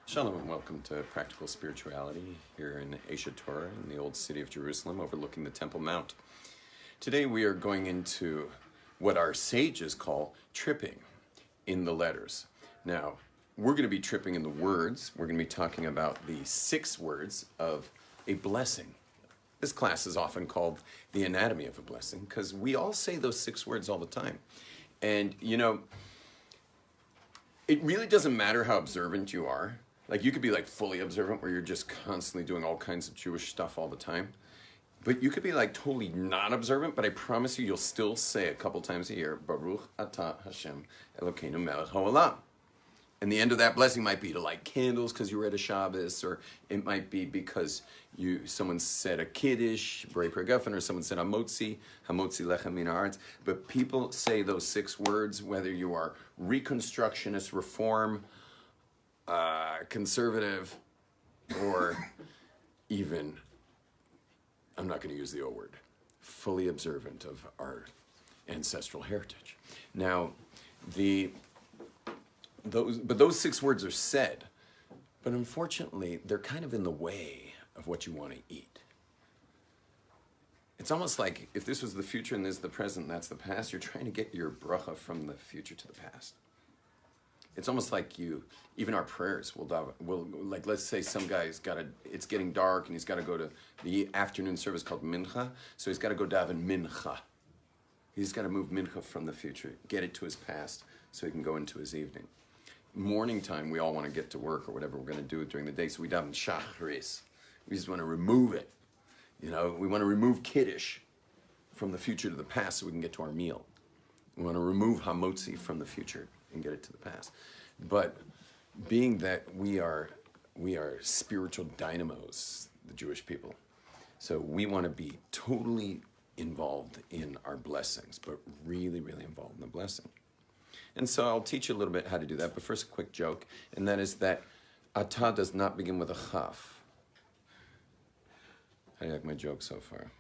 Shalom and welcome to Practical Spirituality here in Asia Torah in the old city of Jerusalem overlooking the Temple Mount. Today we are going into what our sages call tripping in the letters. Now, we're going to be tripping in the words. We're going to be talking about the 6 words of a blessing. This class is often called the anatomy of a blessing because we all say those 6 words all the time. And, you know, it really doesn't matter how observant you are. Like, you could be like fully observant where you're just constantly doing all kinds of Jewish stuff all the time. But you could be like totally not observant, but I promise you'll still say a couple times a year, Baruch Atah Hashem Elokeinu Melech HaOlam. And the end of that blessing might be to light candles because you were at a Shabbos, or it might be because someone said a Kiddush, Brei Pergufen, or someone said Hamotzi Lechem Min Haaretz. But people say those 6 words, whether you are Reconstructionist, Reform, conservative, or even, I'm not going to use the O word, fully observant of our ancestral heritage. Now, those 6 words are said, but unfortunately, they're kind of in the way of what you want to eat. It's almost like if this was the future and this is the present and that's the past, you're trying to get your bracha from the future to the past. It's almost like even our prayers will like, let's say some guy's it's getting dark and he's got to go to the afternoon service called Mincha, so he's got to go daven Mincha. He's got to move Mincha from the future, get it to his past, so he can go into his evening. Morning time, we all want to get to work or whatever we're going to do during the day, so we daven Shacharis. We just want to remove it. You know, we want to remove Kiddush from the future to the past so we can get to our meal. We want to remove Hamotzi from the future and get it to the past. But being that we are spiritual dynamos, the Jewish people, so we want to be totally involved in our blessings, but really, really involved in the blessing. And so I'll teach you a little bit how to do that, but first a quick joke, and that is that Atah does not begin with a chaf. How do you like my joke so far?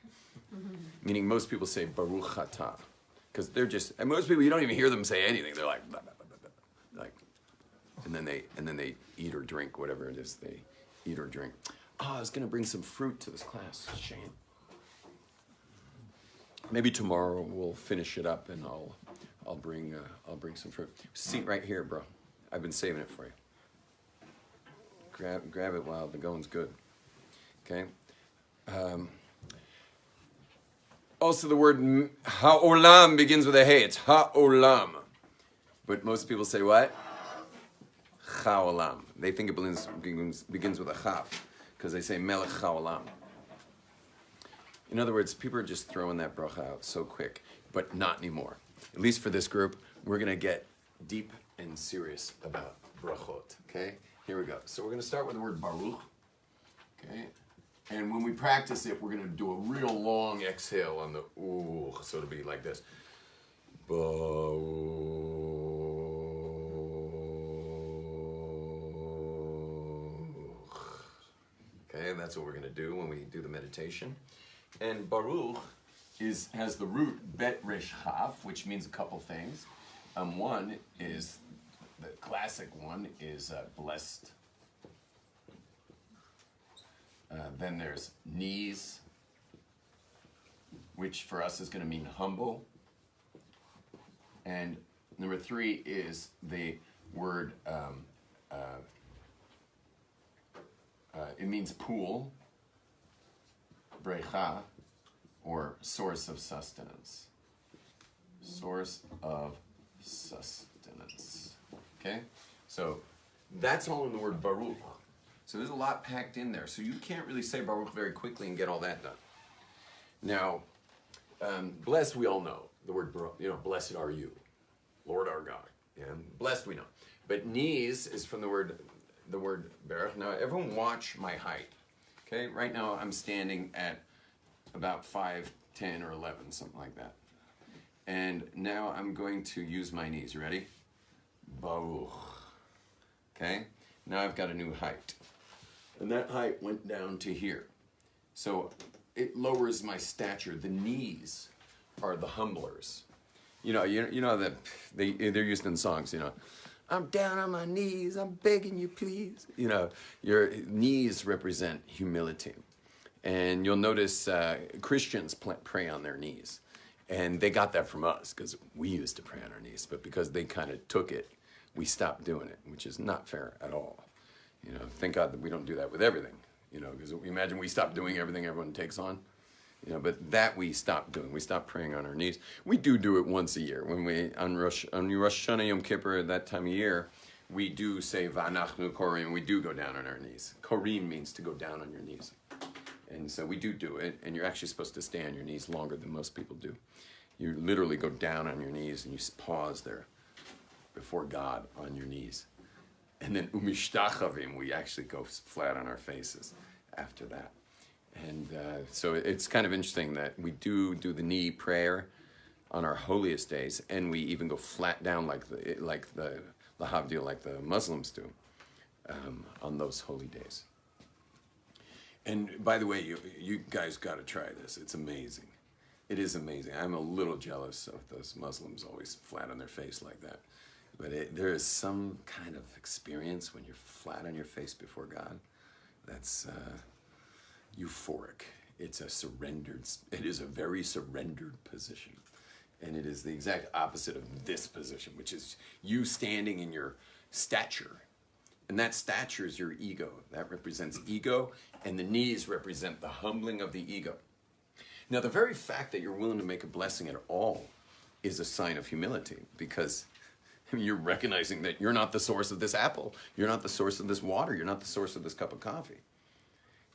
Meaning most people say Baruch Atah, because they're just, and most people, you don't even hear them say anything. They're like, blah, blah, blah, blah, blah. Like, and then they eat or drink whatever it is they eat or drink. Oh, I was gonna bring some fruit to this class. Shame. Maybe tomorrow we'll finish it up and I'll bring some fruit. Seat right here, bro. I've been saving it for you. Grab it while the going's good. Okay. Also, the word ha'olam begins with a hey. It's ha'olam. But most people say what? Cha'olam. They think it begins with a chaf because they say melech ha'olam. In other words, people are just throwing that bracha out so quick, but not anymore. At least for this group, we're going to get deep and serious about brachot. Okay? Here we go. So we're going to start with the word Baruch. Okay? And when we practice it, we're going to do a real long exhale on the ooh. So it'll be like this. Baruch. Okay, that's what we're going to do when we do the meditation. And Baruch has the root Bet Resh Chaf, which means a couple things. One is, the classic one is blessed. Then there's knees, which for us is going to mean humble. And number 3 is the word, it means pool, brecha, or source of sustenance. Source of sustenance. Okay? So that's all in the word Baruch. So there's a lot packed in there. So you can't really say Baruch very quickly and get all that done. Now, blessed we all know. The word, blessed are you, Lord our God. And blessed we know. But knees is from the word Baruch. Now everyone watch my height. Okay? Right now I'm standing at about 5'10" or 11, something like that. And now I'm going to use my knees. You ready? Baruch. Okay? Now I've got a new height. And that height went down to here. So it lowers my stature. The knees are the humblers. You know that they're used in songs, I'm down on my knees. I'm begging you, please. You know, your knees represent humility. And you'll notice Christians pray on their knees. And they got that from us because we used to pray on our knees. But because they kind of took it, we stopped doing it, which is not fair at all. You know, thank God that we don't do that with everything. You know, because imagine we stop doing everything everyone takes on. You know, but that we stopped doing. We stopped praying on our knees. We do it once a year. When we, on Rosh Hashanah Yom Kippur, that time of year, we do say, V'anachnu korim, we do go down on our knees. Korim means to go down on your knees. And so we do it, and you're actually supposed to stay on your knees longer than most people do. You literally go down on your knees, and you pause there before God on your knees. And then umishtachavim, we actually go flat on our faces after that. And so it's kind of interesting that we do the knee prayer on our holiest days, and we even go flat down like the Lahavdil, like the Muslims do, on those holy days. And by the way, you guys got to try this. It's amazing. It is amazing. I'm a little jealous of those Muslims always flat on their face like that. But there is some kind of experience when you're flat on your face before God that's euphoric. It is a very surrendered position. And it is the exact opposite of this position, which is you standing in your stature. And that stature is your ego. That represents ego, and the knees represent the humbling of the ego. Now, the very fact that you're willing to make a blessing at all is a sign of humility, because you're recognizing that you're not the source of this apple. You're not the source of this water. You're not the source of this cup of coffee.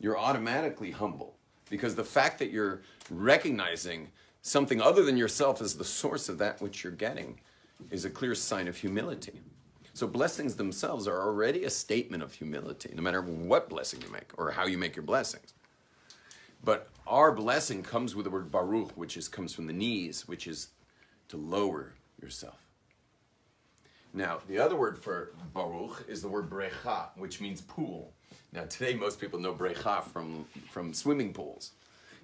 You're automatically humble, because the fact that you're recognizing something other than yourself as the source of that which you're getting is a clear sign of humility. So blessings themselves are already a statement of humility, no matter what blessing you make or how you make your blessings. But our blessing comes with the word baruch, which comes from the knees, which is to lower yourself. Now, the other word for baruch is the word brecha, which means pool. Now, today most people know brecha from swimming pools,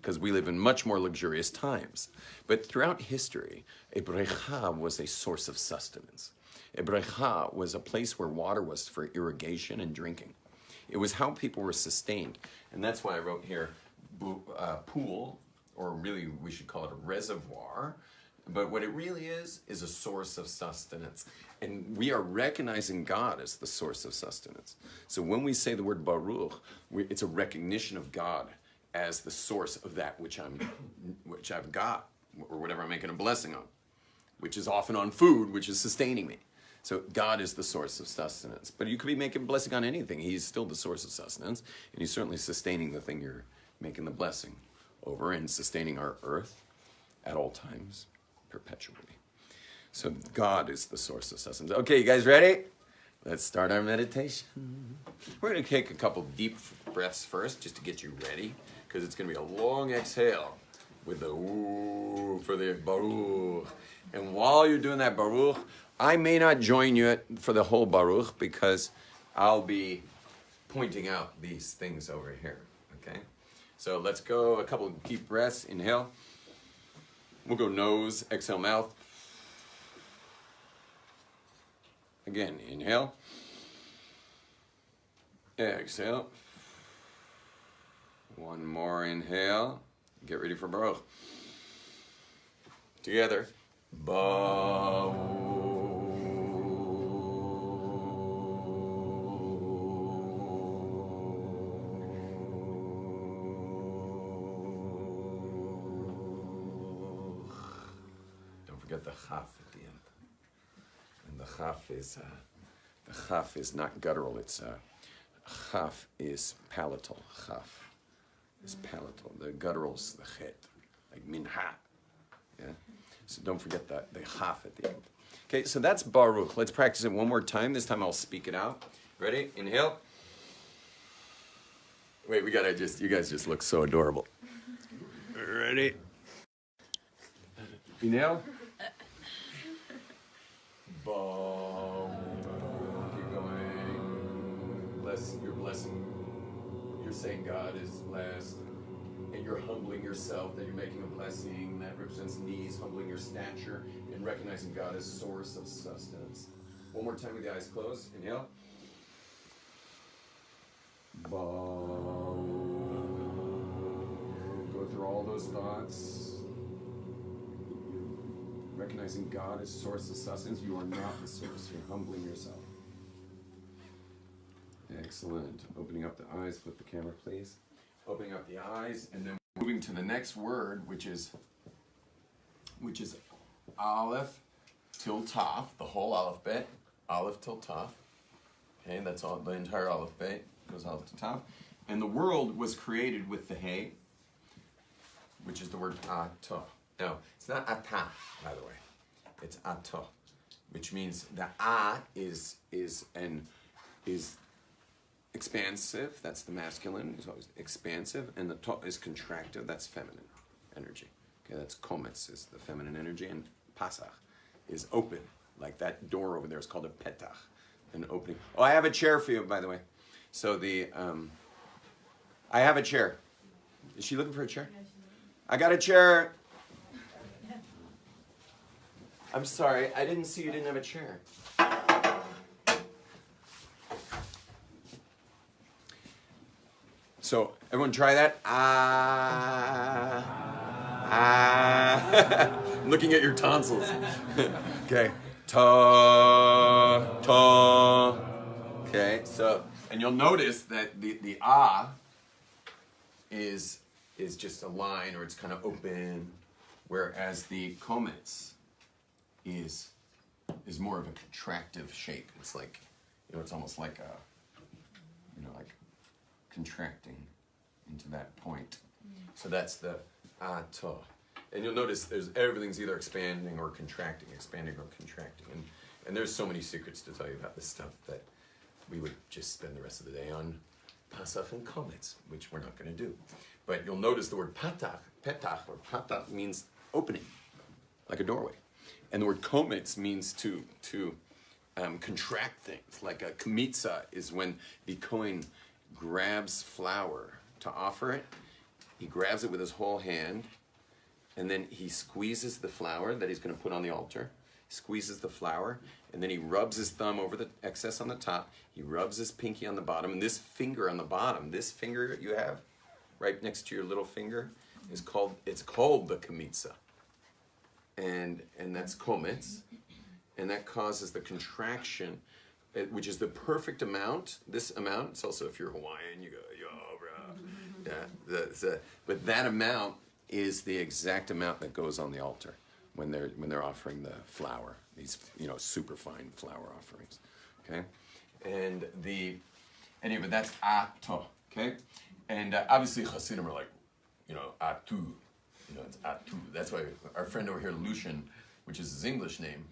because we live in much more luxurious times. But throughout history, a brecha was a source of sustenance. A brecha was a place where water was for irrigation and drinking. It was how people were sustained. And that's why I wrote here pool, or really we should call it a reservoir. But what it really is a source of sustenance. And we are recognizing God as the source of sustenance. So when we say the word baruch, it's a recognition of God as the source of that which I've got, or whatever I'm making a blessing on, which is often on food, which is sustaining me. So God is the source of sustenance. But you could be making a blessing on anything. He's still the source of sustenance, and he's certainly sustaining the thing you're making the blessing over, and sustaining our earth at all times, perpetually. So God is the source of sustenance. Okay, you guys ready? Let's start our meditation. We're going to take a couple deep breaths first, just to get you ready, because it's going to be a long exhale with the ooh for the baruch. And while you're doing that baruch, I may not join you for the whole baruch, because I'll be pointing out these things over here, okay? So let's go a couple deep breaths. Inhale. We'll go nose, exhale mouth. Again, inhale. Exhale. One more inhale. Get ready for baruch. Together. Baruch. Forget the chaf at the end. And the chaf is not guttural, chaf is palatal. Chaf is palatal. The guttural's the chet, like minha. Yeah? So don't forget the chaf at the end. Okay, so that's baruch. Let's practice it one more time. This time I'll speak it out. Ready? Inhale. Wait, you guys just look so adorable. Ready? Inhale. Keep going. You're blessing. You're saying God is blessed. And you're humbling yourself, that you're making a blessing. That represents knees, humbling your stature, and recognizing God as source of sustenance. One more time with the eyes closed. Inhale. Go through all those thoughts. Recognizing God as source of sustenance. You are not the source. You're humbling yourself. Excellent. Opening up the eyes. Flip the camera, please. Opening up the eyes, and then moving to the next word, which is Aleph till Taf, the whole alphabet. Aleph till Taf. Okay, that's all. The entire alphabet goes Aleph to Taf. And the world was created with the Hey, which is the word Atah. No, it's not Atah, by the way. It's Atah, which means the A is expansive. That's the masculine. It's always expansive, and the Ta is contractive. That's feminine energy. Okay, that's Kometz is the feminine energy, and Pasach is open. Like that door over there is called a Petach, an opening. Oh, I have a chair for you, by the way. So I have a chair. Is she looking for a chair? I got a chair. I'm sorry, I didn't see you didn't have a chair. So everyone try that. I'm looking at your tonsils. Okay. Ta, ta. Okay, so, and you'll notice that the is just a line, or it's kind of open, whereas the Kometz is more of a contractive shape. It's like, it's almost like like contracting into that point. So that's the Atah. And you'll notice everything's either expanding or contracting, and there's so many secrets to tell you about this stuff that we would just spend the rest of the day on Pasach and Kometz, which we're not going to do. But you'll notice the word petach or patach means opening, like a doorway. And the word Kometz means to contract things. Like a kmitza is when the Kohen grabs flour to offer it. He grabs it with his whole hand, and then he squeezes the flour that he's going to put on the altar. Squeezes the flour, and then he rubs his thumb over the excess on the top. He rubs his pinky on the bottom, and this finger on the bottom, this finger you have right next to your little finger, it's called the kmitza. And that's Kometz, and that causes the contraction, which is the perfect amount. This amount, it's also, if you're Hawaiian, you go, yo, bro. Yeah, but that amount is the exact amount that goes on the altar when they're offering the flour, these super fine flour offerings, okay? And anyway, that's Atah, okay? And obviously Hasidim are like, Atu. It's Atu. That's why our friend over here, Lucian, which is his English name,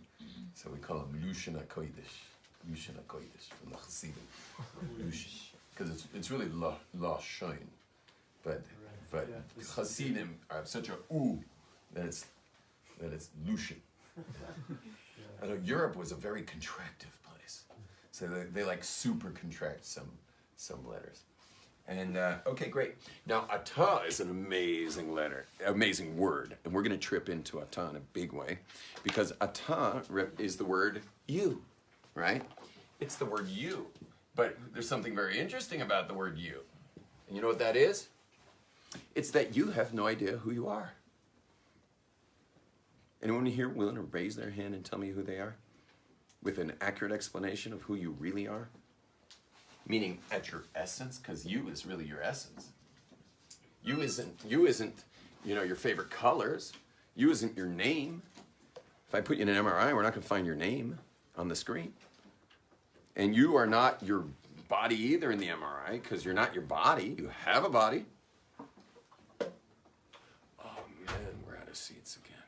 so we call him Lucian HaKodesh. Lucian HaKodesh from the Hasidim. Lucian. Because it's really La Shoin. But Hasidim are such a that it's Lucian. I know Europe was a very contractive place. So they like super contract some letters. And okay, great. Now Atah is an amazing word, and we're going to trip into Atah in a big way, because Atah is the word you, right? It's the word you, but there's something very interesting about the word you, and you know what that is? It's that you have no idea who you are. Anyone here willing to raise their hand and tell me who they are, with an accurate explanation of who you really are? Meaning at your essence, because you is really your essence. You isn't your favorite colors. You isn't your name. If I put you in an MRI, we're not going to find your name on the screen. And you are not your body either in the MRI, because you're not your body. You have a body. Oh man, we're out of seats again.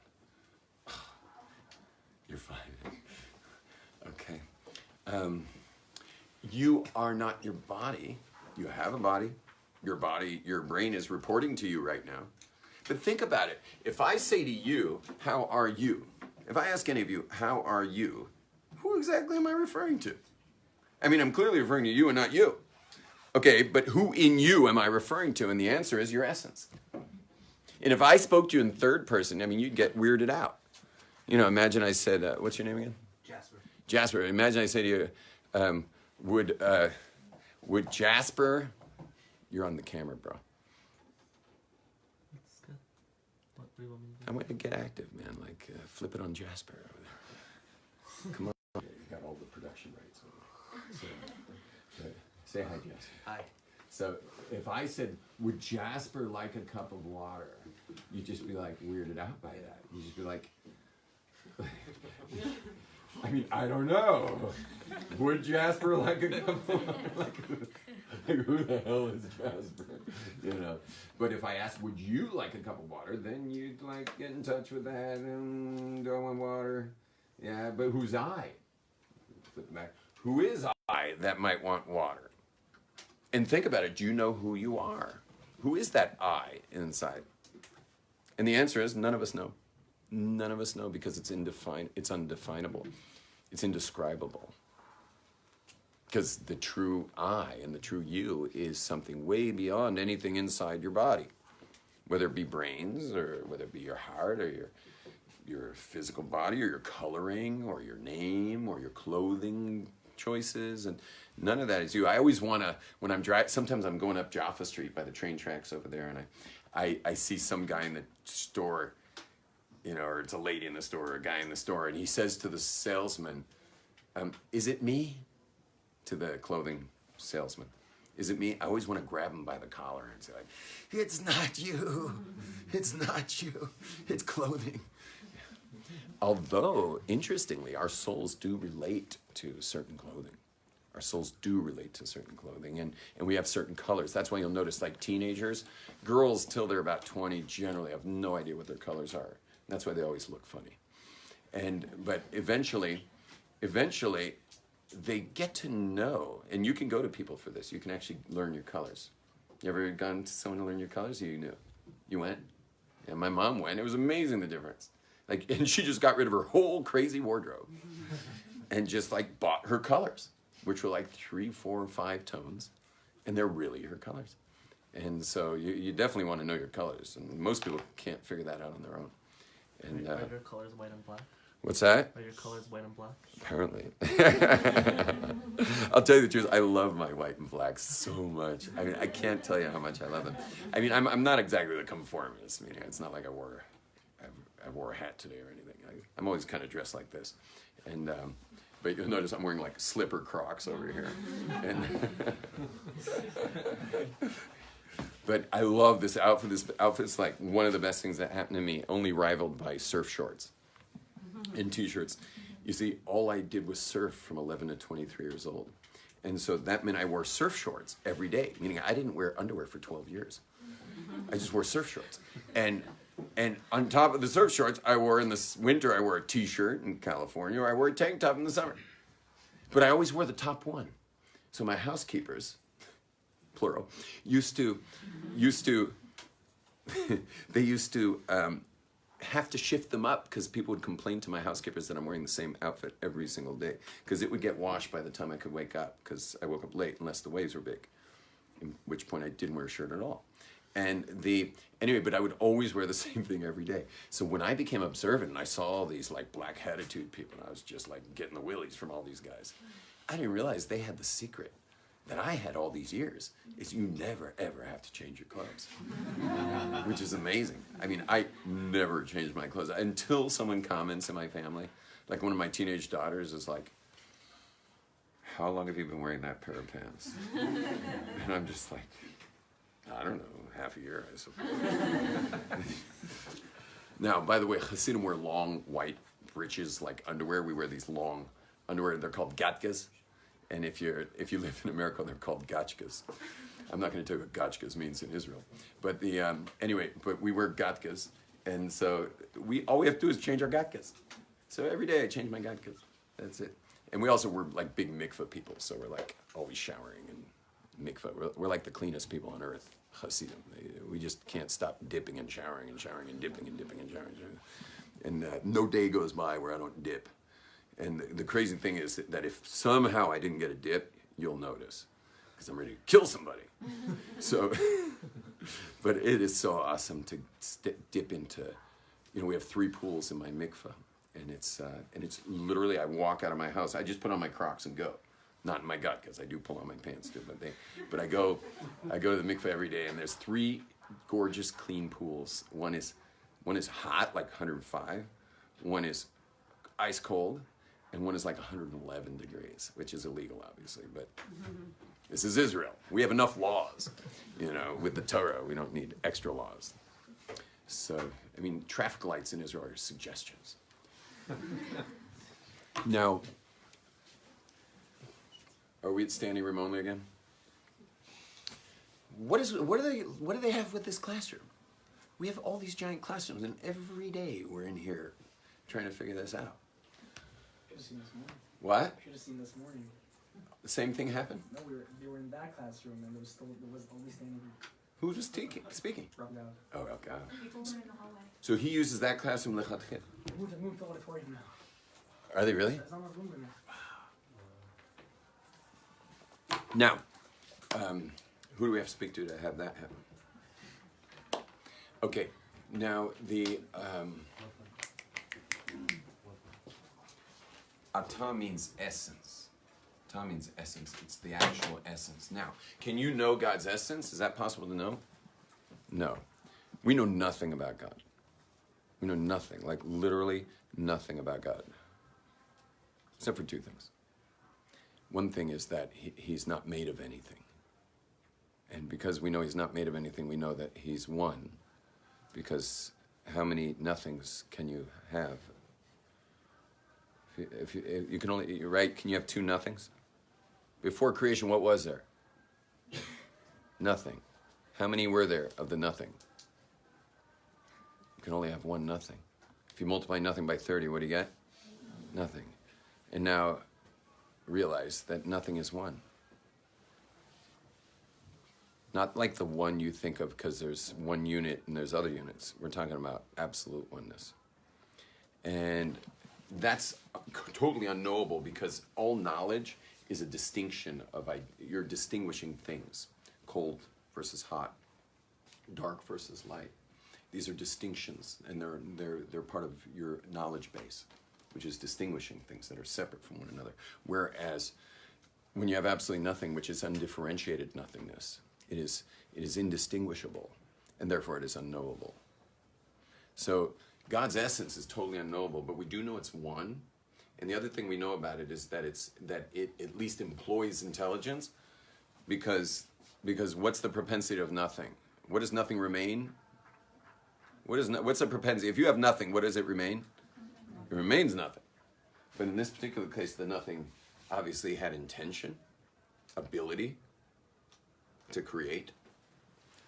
You're fine. Okay. You are not your body. You have a body. Your brain is reporting to you right now. But think about it. If I say to you, how are you? If I ask any of you, how are you? Who exactly am I referring to? I mean, I'm clearly referring to you and not you. Okay, but who in you am I referring to? And the answer is your essence. And if I spoke to you in third person, I mean, you'd get weirded out. Imagine I said, what's your name again? Jasper. Imagine I say to you, would Jasper, you're on the camera, bro. That's good. What do you want me to do? I want to get active, man. Like, flip it on Jasper over there. Come on. You got all the production rights. So, say hi, Jasper. Hi. So, if I said, would Jasper like a cup of water? You'd just be like weirded out by that. You'd just be like, I mean, I don't know. Would Jasper like a cup of water? Like, who the hell is Jasper? You know. But if I asked, would you like a cup of water? Then you'd like get in touch with that and do I want water? Yeah, but who's I? Flip back. Who is I that might want water? And think about it. Do you know who you are? Who is that I inside? And the answer is none of us know. None of us know because it's undefinable. It's indescribable. Because the true I and the true you is something way beyond anything inside your body. Whether it be brains or whether it be your heart or your physical body or your coloring or your name or your clothing choices, and none of that is you. I always want to, when I'm driving, sometimes I'm going up Jaffa Street by the train tracks over there, and I see some guy in the store, you know, or it's a lady in the store or a guy in the store, and he says to the salesman, is it me? To the clothing salesman. Is it me? I always want to grab him by the collar and say, like, it's not you. It's not you. It's clothing. Although, interestingly, our souls do relate to certain clothing. Our souls do relate to certain clothing, and we have certain colors. That's why you'll notice, like teenagers, girls till they're about 20 generally have no idea what their colors are. That's why they always look funny. But eventually, they get to know, and you can go to people for this. You can actually learn your colors. You ever gone to someone to learn your colors? You knew. You went? Yeah, my mom went. It was amazing, the difference. Like, and she just got rid of her whole crazy wardrobe and just like bought her colors, which were like 3, 4, 5 tones, and they're really her colors. And so you definitely want to know your colors, and most people can't figure that out on their own. And Are your colors white and black? What's that? Are your colors white and black? Apparently. I'll tell you the truth, I love my white and blacks so much. I mean, I can't tell you how much I love them. I mean, I'm not exactly the conformist. I mean, it's not like I wore a hat today or anything. I'm always kind of dressed like this. And but you'll notice I'm wearing like slipper Crocs over here. And but I love this outfit. This outfit's like one of the best things that happened to me, only rivaled by surf shorts and t-shirts. You see, all I did was surf from 11 to 23 years old. And so that meant I wore surf shorts every day, meaning I didn't wear underwear for 12 years. I just wore surf shorts. And on top of the surf shorts, I wore in the winter, I wore a t-shirt in California, or I wore a tank top in the summer. But I always wore the top one. So my housekeepers, plural, used to have to shift them up because people would complain to my housekeepers that I'm wearing the same outfit every single day because it would get washed by the time I could wake up because I woke up late unless the waves were big, at which point I didn't wear a shirt at all. Anyway, but I would always wear the same thing every day. So when I became observant and I saw all these like black attitude people, and I was just like getting the willies from all these guys, I didn't realize they had the secret that I had all these years, is you never ever have to change your clothes, which is amazing. I mean, I never changed my clothes until someone comments in my family. Like one of my teenage daughters is like, how long have you been wearing that pair of pants? And I'm just like, I don't know, half a year, I suppose. Now, by the way, Hasidim wear long white breeches like underwear. We wear these long underwear. They're called gatkas. And if you live in America, they're called gachkas. I'm not going to tell you what gachkas means in Israel. But anyway, but we wear gatkas. And so all we have to do is change our gatkas. So every day I change my gatkas. That's it. And we also were like big mikvah people. So we're like always showering and mikvah. We're like the cleanest people on earth, Hasidim. We just can't stop dipping and showering and showering and dipping and dipping and showering. And no day goes by where I don't dip. And the crazy thing is that if somehow I didn't get a dip, you'll notice, because I'm ready to kill somebody. So, but it is so awesome to dip into, we have 3 pools in my mikvah, and it's literally, I walk out of my house, I just put on my Crocs and go. Not in my gut, because I do pull on my pants too, but I go to the mikveh every day, and there's 3 gorgeous clean pools. One is hot, like 105, one is ice cold, and one is like 111 degrees, which is illegal, obviously, but this is Israel. We have enough laws, with the Torah. We don't need extra laws. So, I mean, traffic lights in Israel are suggestions. Now, are we at standing room only again? What do they have with this classroom? We have all these giant classrooms, and every day we're in here trying to figure this out. Should have seen this morning. What? Should have seen this morning. The same thing happened? No, they were in that classroom, and there was only standing room. Who was speaking? Rabbi Yom Tov. Oh, God. People were in the hallway. So he uses that classroom lechatchil. Moved to auditorium now. Are they really? There's not enough room in there. Now, who do we have to speak to have that happen? Okay, now the Atah means essence. Atah means essence. It's the actual essence. Now, can you know God's essence? Is that possible to know? No. We know nothing about God. We know nothing, like literally nothing about God. Except for 2 things. One thing is that he's not made of anything. And because we know he's not made of anything, we know that he's one. Because how many nothings can you have? If you can only, right? Can you have 2 nothings? Before creation, what was there? Nothing. How many were there of the nothing? You can only have 1 nothing. If you multiply nothing by 30, what do you get? Nothing. And now, realize that nothing is 1. Not like the one you think of because there's 1 unit and there's other units. We're talking about absolute oneness. And that's totally unknowable because all knowledge is a distinction of, you're distinguishing things. Cold versus hot, dark versus light. These are distinctions, and they're part of your knowledge base, which is distinguishing things that are separate from one another. Whereas when you have absolutely nothing, which is undifferentiated nothingness, it is indistinguishable, and therefore it is unknowable. So God's essence is totally unknowable, but we do know it's one. And the other thing we know about it is that it at least employs intelligence, because what's the propensity of nothing? What does nothing remain? What's the propensity? If you have nothing, what does it remain? It remains nothing. But in this particular case, the nothing obviously had intention, ability to create,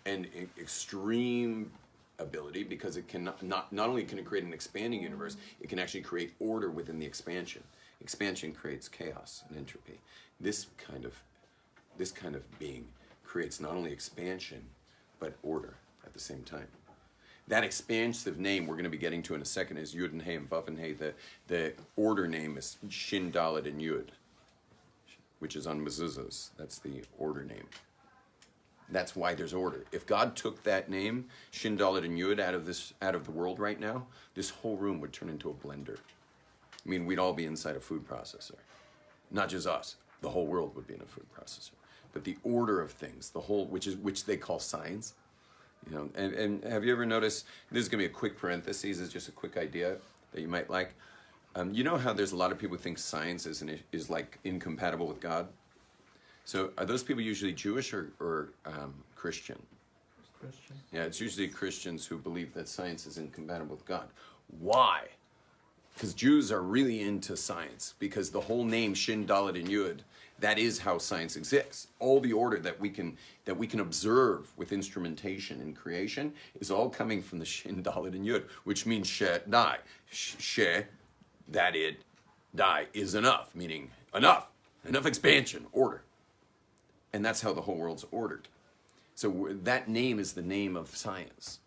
and extreme ability, because it can not only can it create an expanding universe, it can actually create order within the expansion. Expansion creates chaos and entropy. This kind of being creates not only expansion but order at the same time. That expansive name we're going to be getting to in a second is Yud and Hey and Vav and Hey. The order name is Shin, Dalet, and Yud, which is on mezuzahs. That's the order name. That's why there's order. If God took that name, Shin, Dalet, and Yud, out of the world right now, this whole room would turn into a blender. I mean, we'd all be inside a food processor. Not just us. The whole world would be in a food processor. But the order of things, which they call science. And have you ever noticed, this is going to be a quick parenthesis, it's just a quick idea that you might like. You know how there's a lot of people who think science is like incompatible with God? So are those people usually Jewish or Christian? Christian. Yeah, it's usually Christians who believe that science is incompatible with God. Why? Because Jews are really into science, because the whole name Shin, Dalet, and Yud, that is how science exists. All the order that we can observe with instrumentation in creation is all coming from the Shin, Dalet, and Yud, which means She, Die. She, that it, Die is enough, meaning enough expansion, order. And that's how the whole world's ordered. So that name is the name of science.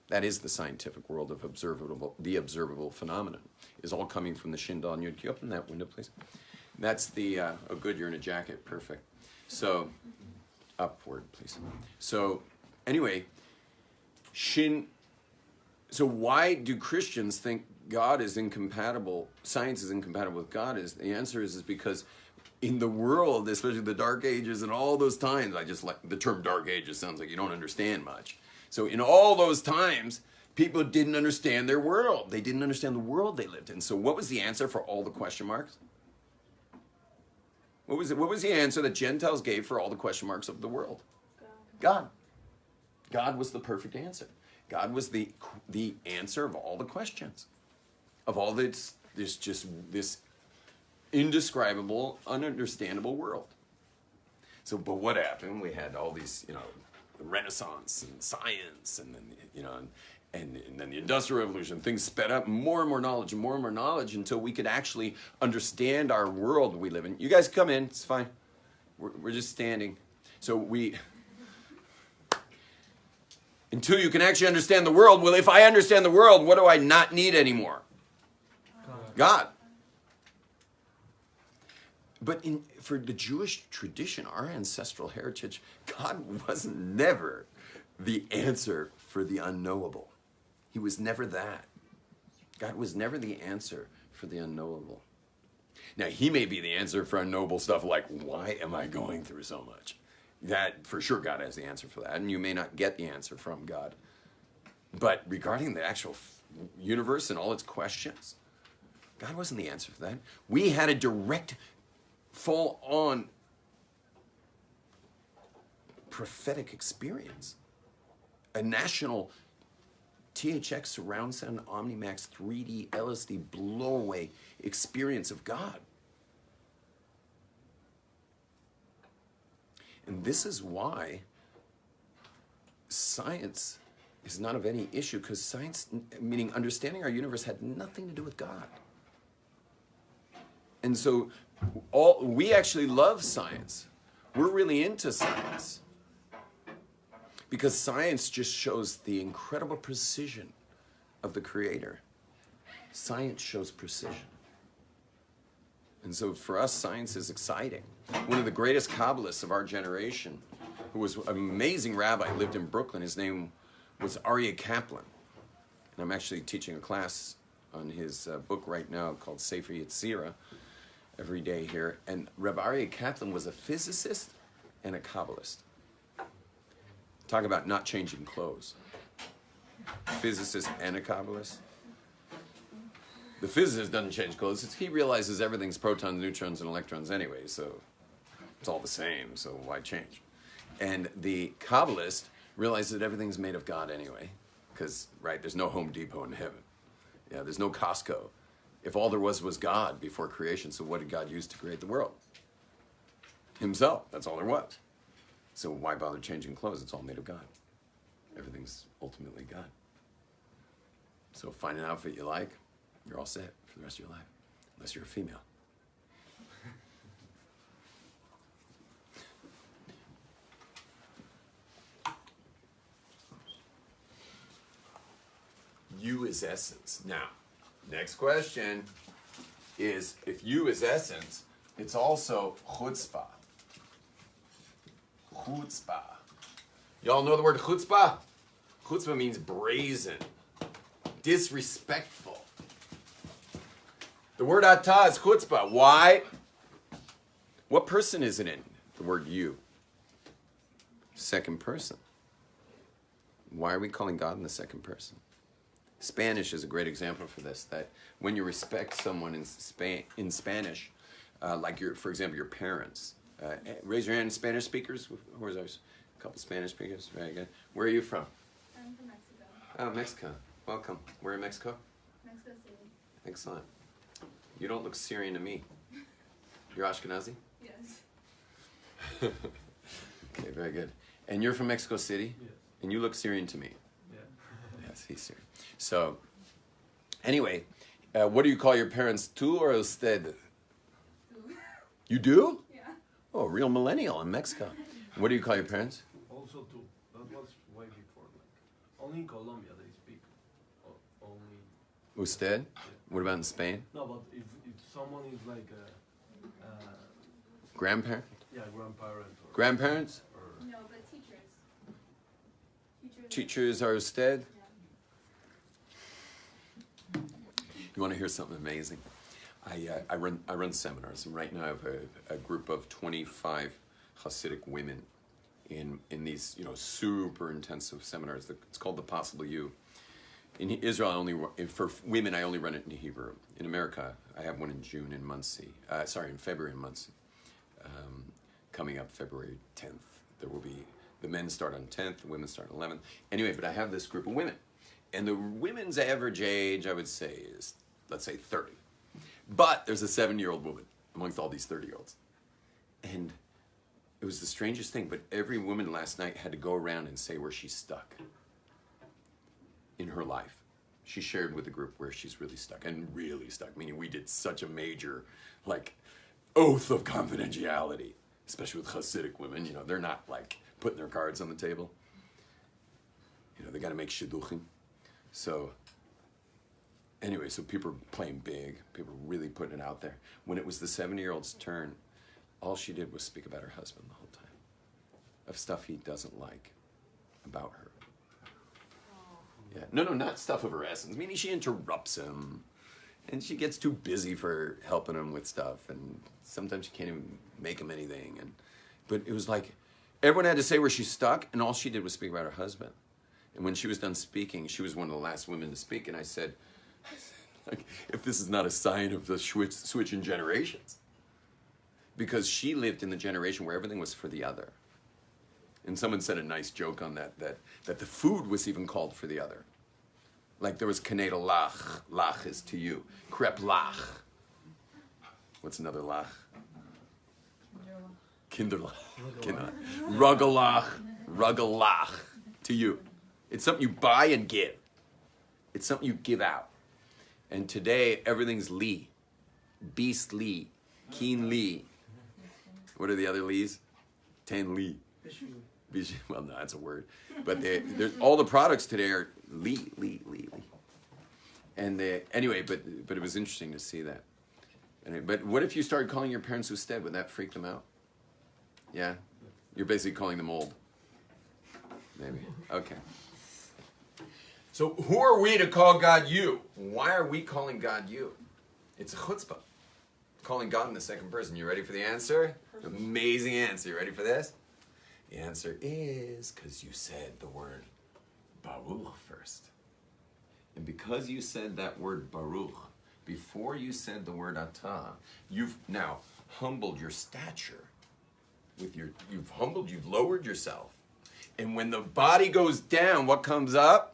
That is the scientific world of the observable phenomenon. Is all coming from the Shin, Dalet, and Yud. Can you open that window, please? That's the, oh good, you're in a jacket, perfect. So, upward, please. So, anyway, Shin, So why do Christians think God is incompatible, science is incompatible with God? The answer is because in the world, especially the Dark Ages and all those times, I just like the term Dark Ages, sounds like you don't understand much. So in all those times, people didn't understand their world. They didn't understand the world they lived in. So what was the answer for all the question marks? What was the answer that Gentiles gave for all the question marks of the world? God. God was the perfect answer. God was the answer of all the questions, of all this indescribable, ununderstandable world. So, but what happened? We had all these, the Renaissance and science, and then and then the Industrial Revolution. Things sped up, more and more knowledge, and more knowledge, until we could actually understand our world we live in. You guys come in; it's fine. We're just standing. So until you can actually understand the world. Well, if I understand the world, what do I not need anymore? God. But for the Jewish tradition, our ancestral heritage, God was never the answer for the unknowable. He was never that. God was never the answer for the unknowable. Now, he may be the answer for unknowable stuff like, why am I going through so much? That, for sure, God has the answer for that, and you may not get the answer from God. But regarding the actual universe and all its questions, God wasn't the answer for that. We had a direct, full-on prophetic experience. A national THX surround sound OmniMax 3D LSD blow-away experience of God. And this is why science is not of any issue, because science, meaning understanding our universe, had nothing to do with God. And so we actually love science. We're really into science, because science just shows the incredible precision of the Creator. Science shows precision. And so for us, science is exciting. One of the greatest Kabbalists of our generation, who was an amazing rabbi, lived in Brooklyn. His name was Aryeh Kaplan. And I'm actually teaching a class on his book right now called Sefer Yetzirah every day here. And Rabbi Aryeh Kaplan was a physicist and a Kabbalist. Talk about not changing clothes. Physicist and a Kabbalist. The physicist doesn't change clothes. He realizes everything's protons, neutrons, and electrons anyway, so it's all the same, so why change? And the Kabbalist realizes that everything's made of God anyway, because, right, there's no Home Depot in heaven. Yeah, there's no Costco. If all there was God before creation, so what did God use to create the world? Himself. That's all there was. So why bother changing clothes? It's all made of God. Everything's ultimately God. So find an outfit you like, you're all set for the rest of your life, unless you're a female. You is essence. Now, next question is, if you is essence, it's also chutzpah. Chutzpah. Y'all know the word chutzpah? Chutzpah means brazen, disrespectful. The word atah is chutzpah. Why? What person is it in? The word you. Second person. Why are we calling God in the second person? Spanish is a great example for this, that when you respect someone in Spanish, like for example, your parents. Raise your hand, Spanish speakers. Where's ours? A couple Spanish speakers. Very good. Where are you from? I'm from Mexico. Oh, Mexico. Welcome. Where in Mexico? Mexico City. Excellent. You don't look Syrian to me. You're Ashkenazi? Yes. Okay, very good. And you're from Mexico City? Yes. And you look Syrian to me? Yeah. Yes, he's Syrian. So, anyway, what do you call your parents? Tu or usted? You do? Yeah. Oh, a real millennial in Mexico. What do you call your parents? Also too. That was way before. Only in Colombia they speak. Only. Usted? What about in Spain? No, but if someone is like a Grandparent? grandparent or Grandparents? No, but teachers. Teachers are usted? Yeah. You want to hear something amazing? I run seminars, and right now I have a group of 25 Hasidic women in these super intensive seminars. It's called the Possible You. In Israel, for women I only run it in Hebrew. In America, I have one in June in Muncie. In February in Muncie. Coming up February 10th, there will be the men start on 10th, the women start on 11th. Anyway, but I have this group of women, and the women's average age I would say is, let's say, 30. But there's a 7-year-old woman amongst all these 30-year-olds. And it was the strangest thing, but every woman last night had to go around and say where she's stuck in her life. She shared with the group where she's really stuck, and really stuck, meaning we did such a major, oath of confidentiality, especially with Hasidic women. They're not, putting their cards on the table. They got to make shidduchim. So anyway, so people are playing big. People are really putting it out there. When it was the 70-year-old's turn, all she did was speak about her husband the whole time, of stuff he doesn't like about her. Yeah, no, not stuff of her essence. Meaning she interrupts him, and she gets too busy for helping him with stuff, and sometimes she can't even make him anything. But it was like everyone had to say where she's stuck, and all she did was speak about her husband. And when she was done speaking, she was one of the last women to speak, and I said, if this is not a sign of the switch in generations. Because she lived in the generation where everything was for the other. And someone said a nice joke on that the food was even called for the other. Like there was kaneda lach, lach is to you. Krep lach. What's another lach? Kinderlach. Rugalach, rugalach to you. It's something you buy and give. It's something you give out. And today, everything's li. Beast li. Keen li. What are the other li's? Ten li. Well, no, that's a word. But all the products today are li. And anyway, but it was interesting to see that. Anyway, but what if you started calling your parents Usted? Would that freak them out? Yeah? You're basically calling them old. Maybe. Okay. So who are we to call God you? Why are we calling God you? It's a chutzpah. Calling God in the second person. You ready for the answer? Amazing answer. You ready for this? The answer is because you said the word Baruch first. And because you said that word Baruch, before you said the word Atah, you've now humbled your stature. You've lowered yourself. And when the body goes down, what comes up?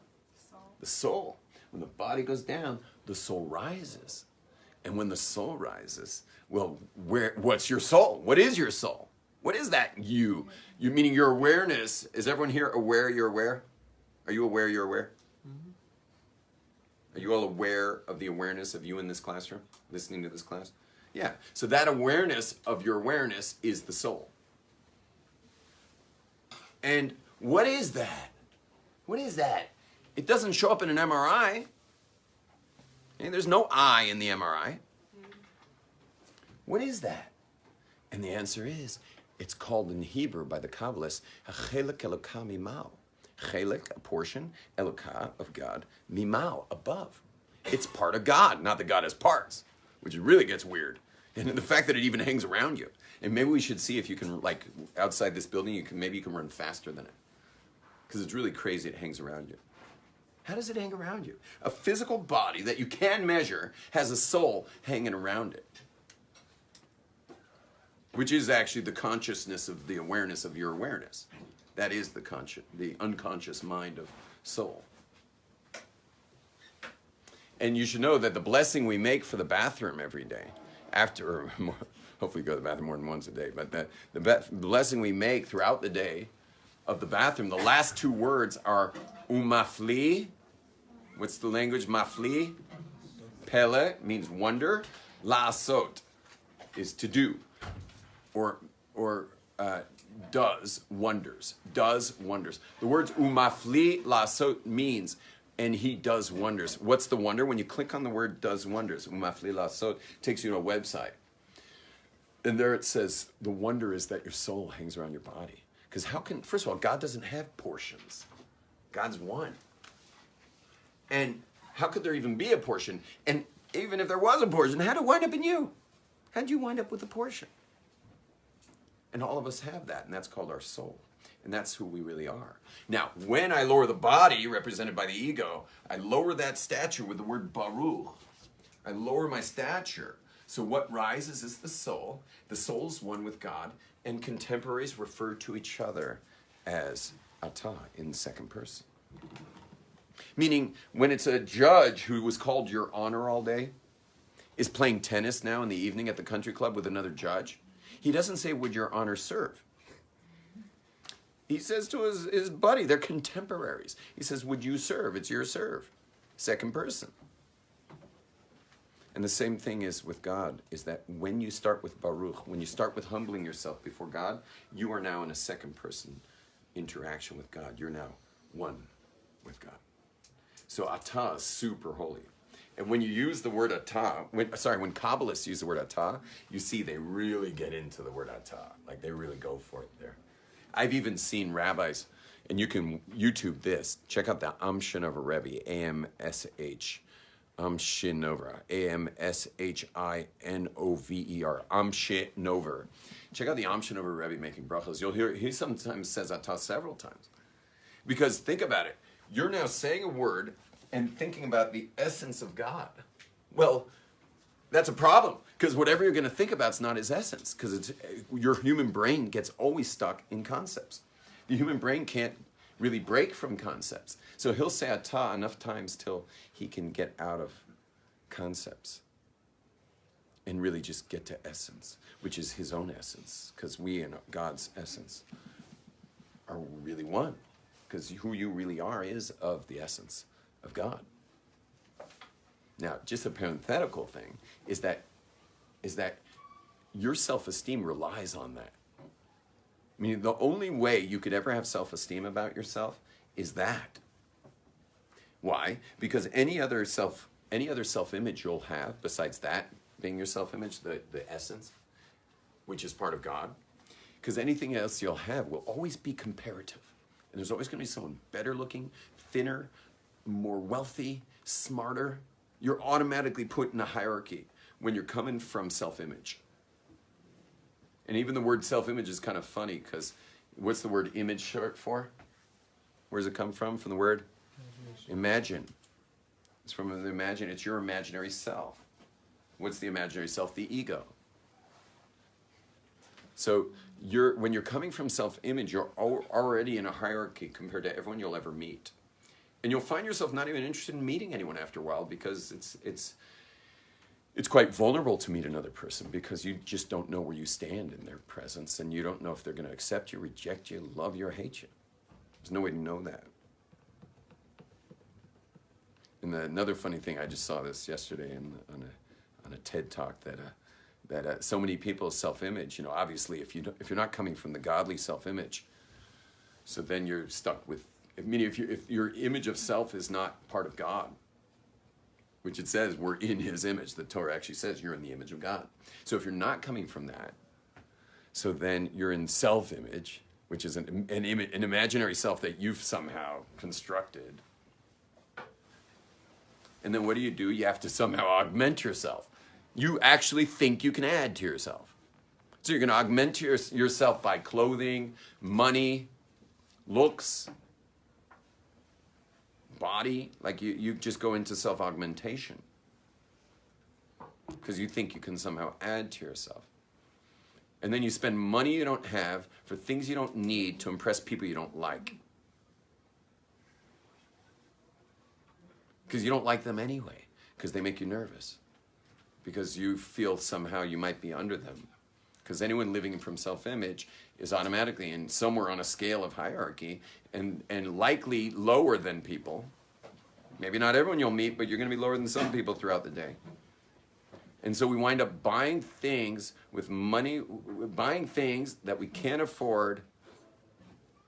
The soul. When the body goes down, the soul rises. And when the soul rises, well, what's your soul? What is your soul? What is that you? You meaning your awareness. Is everyone here aware you're aware? Are you aware you're aware? Mm-hmm. Are you all aware of the awareness of you in this classroom? Listening to this class? Yeah. So that awareness of your awareness is the soul. And what is that? What is that? It doesn't show up in an MRI. Okay, there's no eye in the MRI. What is that? And the answer is, it's called in Hebrew by the Kabbalists, Chelek Eloka Mimao. Chelek, a portion, Eloka, of God, Mimao, above. It's part of God, not that God has parts, which really gets weird. And the fact that it even hangs around you. And maybe we should see if you can, outside this building, maybe you can run faster than it. Because it's really crazy it hangs around you. How does it hang around you? A physical body that you can measure has a soul hanging around it. Which is actually the consciousness of the awareness of your awareness. That is the unconscious mind of soul. And you should know that the blessing we make for the bathroom every day, hopefully go to the bathroom more than once a day, but the blessing we make throughout the day of the bathroom, the last two words are umafli. What's the language? Mafli. Pele means wonder. La'asot is to do. Or does wonders. Does wonders. The words umafli la'asot means, and he does wonders. What's the wonder? When you click on the word does wonders, umafli la'asot, takes you to a website. And there it says, the wonder is that your soul hangs around your body. Because first of all, God doesn't have portions. God's one. And how could there even be a portion? And even if there was a portion, how'd it wind up in you? How'd you wind up with a portion? And all of us have that, and that's called our soul. And that's who we really are. Now, when I lower the body, represented by the ego, I lower that stature with the word baruch. I lower my stature. So what rises is the soul. The soul's one with God, and contemporaries refer to each other as ata in the second person. Meaning, when it's a judge who was called your honor all day, is playing tennis now in the evening at the country club with another judge, he doesn't say, would your honor serve? He says to his buddy, they're contemporaries. He says, would you serve? It's your serve. Second person. And the same thing is with God, is that when you start with Baruch, when you start with humbling yourself before God, you are now in a second person interaction with God. You're now one with God. So Atah is super holy. And when you use the word Atah, when Kabbalists use the word Atah, you see they really get into the word Atah. Like they really go for it there. I've even seen rabbis, and you can YouTube this. Check out the Amshinover Rebbe, A-M-S-H. Amshinover, A-M-S-H-I-N-O-V-E-R, Amshinover. Check out the Amshinover Rebbe making brachos. You'll hear, he sometimes says Atah several times. Because think about it. You're now saying a word and thinking about the essence of God. Well, that's a problem, because whatever you're going to think about is not his essence, because your human brain gets always stuck in concepts. The human brain can't really break from concepts. So he'll say Atah enough times till he can get out of concepts and really just get to essence, which is his own essence, because we and God's essence are really one, because who you really are is of the essence of God. Now, just a parenthetical thing is that your self-esteem relies on that. I mean, the only way you could ever have self-esteem about yourself is that. Why? Because any other self-image you'll have, besides that being your self-image, the essence, which is part of God, because anything else you'll have will always be comparative. And there's always going to be someone better looking, thinner, more wealthy, smarter. You're automatically put in a hierarchy when you're coming from self-image. And even the word self-image is kind of funny, because what's the word image short for? Where does it come from? From the word? Imagine. It's from the imagine. It's your imaginary self. What's the imaginary self? The ego. So when you're coming from self-image, you're already in a hierarchy compared to everyone you'll ever meet. And you'll find yourself not even interested in meeting anyone after a while, because it's quite vulnerable to meet another person, because you just don't know where you stand in their presence, and you don't know if they're going to accept you, reject you, love you, or hate you. There's no way to know that. And another funny thing, I just saw this yesterday on a TED Talk, that so many people's self-image, obviously if you're not coming from the godly self-image, so then you're stuck with, if your image of self is not part of God, which it says we're in his image. The Torah actually says you're in the image of God. So if you're not coming from that, so then you're in self-image, which is an imaginary self that you've somehow constructed. And then what do? You have to somehow augment yourself. You actually think you can add to yourself. So you're going to augment yourself by clothing, money, looks, body. Like you just go into self-augmentation because you think you can somehow add to yourself. And then you spend money you don't have for things you don't need to impress people you don't like. Because you don't like them anyway, because they make you nervous. Because you feel somehow you might be under them. Because anyone living from self-image is automatically in somewhere on a scale of hierarchy and likely lower than people. Maybe not everyone you'll meet, but you're going to be lower than some people throughout the day. And so we wind up buying things with money, buying things that we can't afford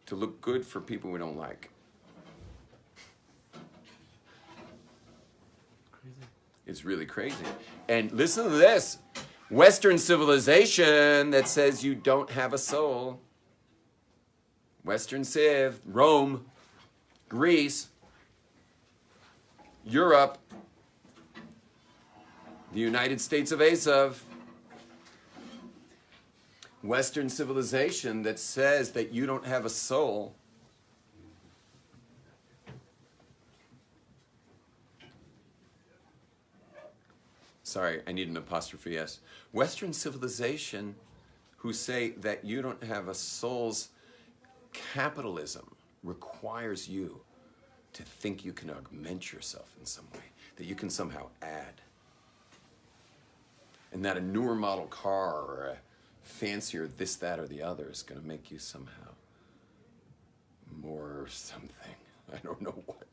to look good for people we don't like. Crazy. It's really crazy. And listen to this. Western civilization that says you don't have a soul. Western Civ, Rome, Greece, Europe, The United States of Esav. Western civilization that says that you don't have a soul. Sorry, I need an apostrophe S. Western civilization who say that you don't have a soul's capitalism requires you to think you can augment yourself in some way, that you can somehow add. And that a newer model car or a fancier this, that, or the other is going to make you somehow more something. I don't know what.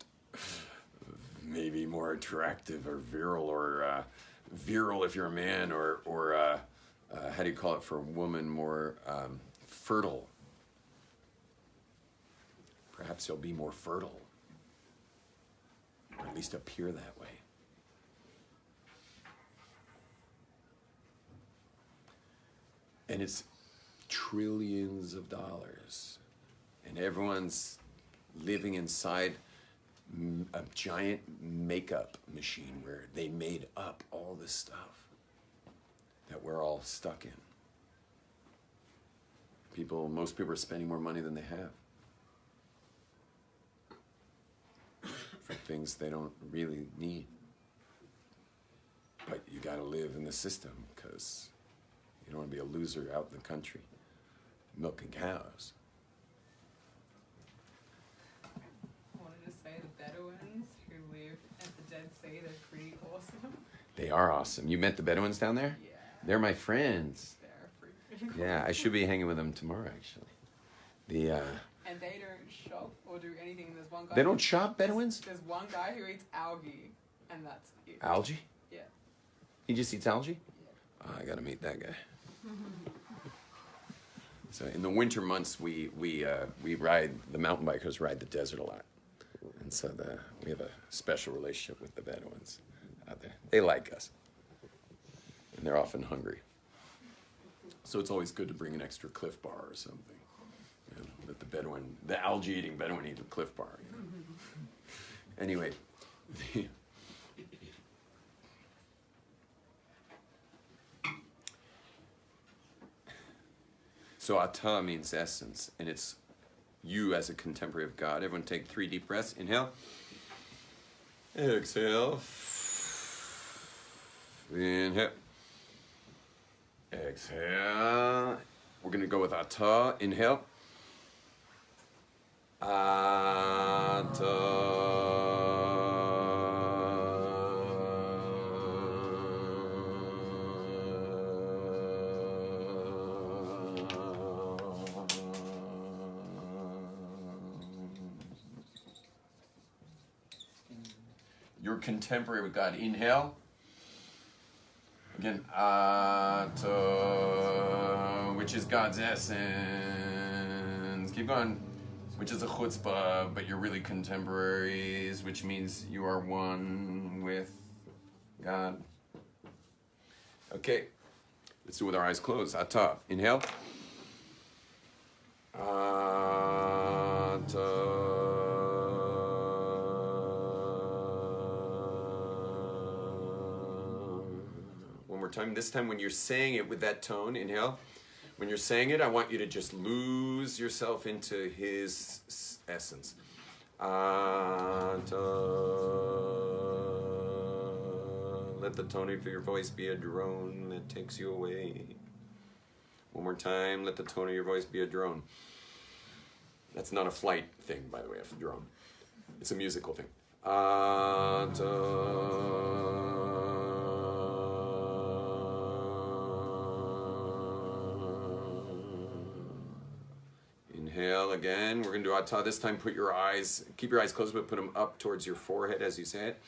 Maybe more attractive or virile if you're a man, or how do you call it for a woman, more fertile. Perhaps you'll be more fertile, or at least appear that way. And it's trillions of dollars, and everyone's living inside a giant makeup machine where they made up all this stuff that we're all stuck in. Most people are spending more money than they have for things they don't really need. But you gotta live in the system because you don't want to be a loser out in the country milking cows. I wanted to say the Bedouins who live at the Dead Sea, they're pretty awesome. They are awesome. You met the Bedouins down there? Yeah. They're my friends. They're freaking Yeah, I should be hanging with them tomorrow, actually. And they don't shop or do anything. There's one guy. They don't shop, Bedouins? There's one guy who eats algae, and that's it. Algae? Yeah. He just eats algae? Oh, I gotta meet that guy. So in the winter months, we ride, the mountain bikers ride the desert a lot. And so we have a special relationship with the Bedouins out there. They like us. And they're often hungry. So it's always good to bring an extra Cliff Bar or something. You know, let the algae eating Bedouin eat a Cliff Bar. You know? Anyway, so Atah means essence, and it's you as a contemporary of God. Everyone take 3 deep breaths. Inhale. Exhale. Inhale. Exhale. We're going to go with Atah. Inhale. Your contemporary with God. Inhale. Again, Atah, which is God's essence. Keep going. Which is a chutzpah, but you're really contemporaries, which means you are one with God. Okay, let's do it with our eyes closed. Atah. Inhale. One more time. This time when you're saying it with that tone, inhale. When you're saying it, I want you to just lose yourself into his essence. Let the tone of your voice be a drone that takes you away. One more time, let the tone of your voice be a drone. That's not a flight thing, by the way, a drone. It's a musical thing. Inhale again. We're going to do Atah. This time keep your eyes closed, but put them up towards your forehead as you say it.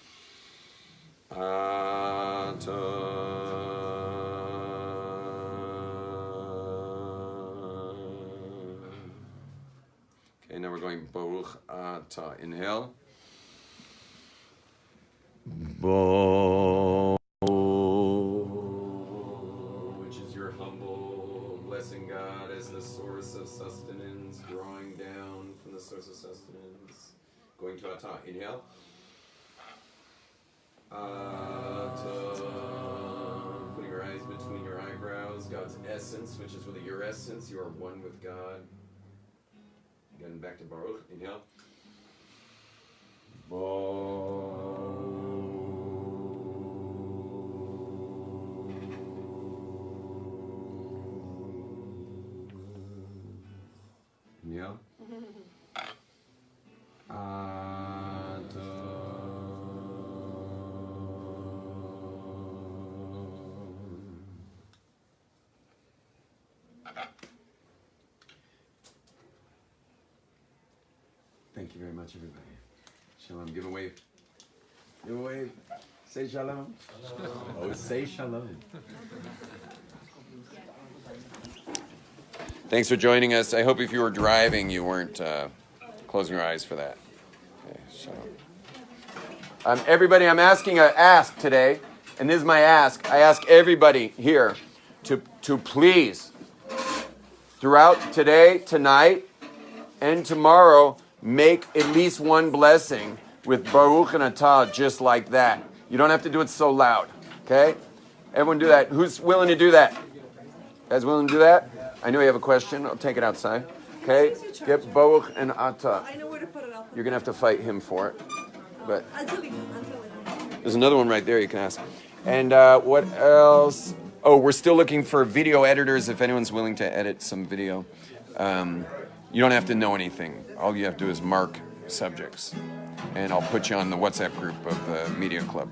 Okay, now we're going Baruch Atah. Inhale. Bo, which is your humble blessing God as the source of sustenance, drawing down from the source of sustenance. Going to Atah. Inhale. Atah. eyebrows, God's essence, which is with your essence. You are one with God. Again, back to Baruch. Inhale. Inhale. Thank you very much, everybody. Shalom. Give a wave. Give a wave. Say shalom. Oh, say shalom. Thanks for joining us. I hope if you were driving, you weren't closing your eyes for that. Okay, shalom. Everybody, I'm asking an ask today, and this is my ask. I ask everybody here to please, throughout today, tonight, and tomorrow, make at least one blessing with Baruch and Atah just like that. You don't have to do it so loud, okay? Everyone do that. Who's willing to do that? Guys willing to do that? I know you have a question. I'll take it outside. Okay? Get Baruch and Atah. I know where to put it up. You're going to have to fight him for it. But Until he. there's another one right there you can ask. And what else? Oh, we're still looking for video editors if anyone's willing to edit some video. You don't have to know anything. All you have to do is mark subjects. And I'll put you on the WhatsApp group of the Media Club.